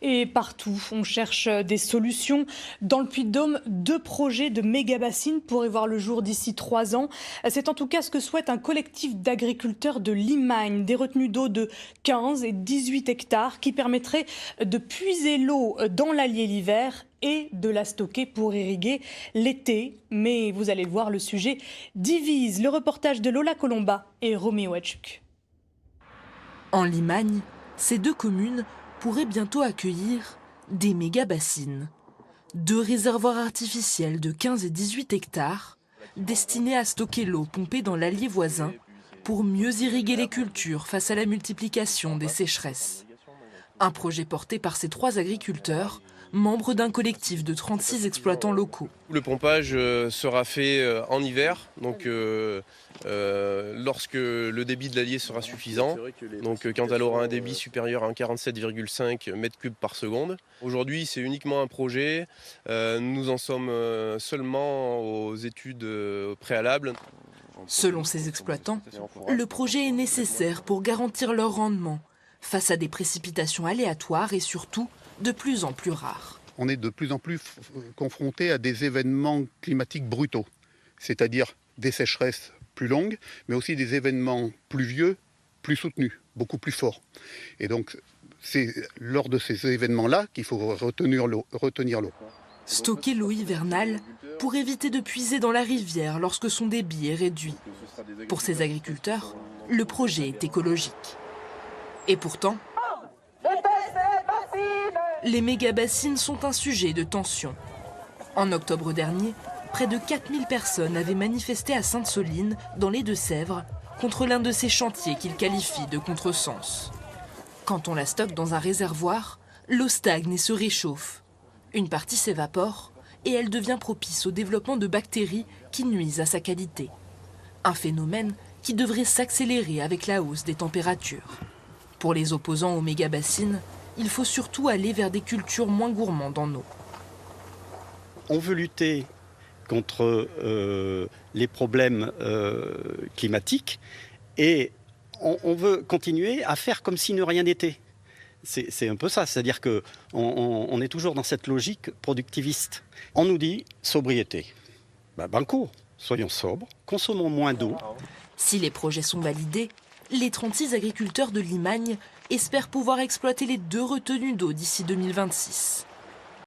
Et partout, on cherche des solutions. Dans le Puy-de-Dôme, 2 projets de méga-bassines pourraient voir le jour d'ici 3 ans. C'est en tout cas ce que souhaite un collectif d'agriculteurs de Limagne. Des retenues d'eau de 15 et 18 hectares qui permettraient de puiser l'eau dans l'Allier l'hiver et de la stocker pour irriguer l'été. Mais vous allez le voir, le sujet divise. Le reportage de Lola Colomba et Roméo Hatchuk. En Limagne, ces 2 communes pourraient bientôt accueillir des méga-bassines. 2 réservoirs artificiels de 15 et 18 hectares destinés à stocker l'eau pompée dans l'Allier voisin pour mieux irriguer les cultures face à la multiplication des sécheresses. Un projet porté par ces 3 agriculteurs, membres d'un collectif de 36 exploitants locaux. Le pompage sera fait en hiver, donc lorsque le débit de l'Allier sera suffisant, donc quand elle aura un débit supérieur à 47,5 m3 par seconde. Aujourd'hui, c'est uniquement un projet. Nous en sommes seulement aux études préalables. Selon ces exploitants, le projet est nécessaire pour garantir leur rendement face à des précipitations aléatoires et surtout de plus en plus rares. On est de plus en plus confronté à des événements climatiques brutaux, c'est-à-dire des sécheresses plus longues, mais aussi des événements pluvieux, plus soutenus, beaucoup plus forts. Et donc, c'est lors de ces événements-là qu'il faut retenir l'eau. Stocker l'eau hivernale pour éviter de puiser dans la rivière lorsque son débit est réduit. Pour ces agriculteurs, le projet est écologique. Et pourtant, les méga-bassines sont un sujet de tension. En octobre dernier, près de 4000 personnes avaient manifesté à Sainte-Soline, dans les Deux-Sèvres, contre l'un de ces chantiers qu'ils qualifient de contresens. Quand on la stocke dans un réservoir, l'eau stagne et se réchauffe. Une partie s'évapore et elle devient propice au développement de bactéries qui nuisent à sa qualité. Un phénomène qui devrait s'accélérer avec la hausse des températures. Pour les opposants aux méga-bassines, il faut surtout aller vers des cultures moins gourmandes en eau. On veut lutter contre les problèmes climatiques et on veut continuer à faire comme si ne rien n'était. C'est un peu ça, c'est-à-dire qu'on est toujours dans cette logique productiviste. On nous dit sobriété. Banco, soyons sobres, consommons moins d'eau. Si les projets sont validés, les 36 agriculteurs de Limagne espèrent pouvoir exploiter les 2 retenues d'eau d'ici 2026.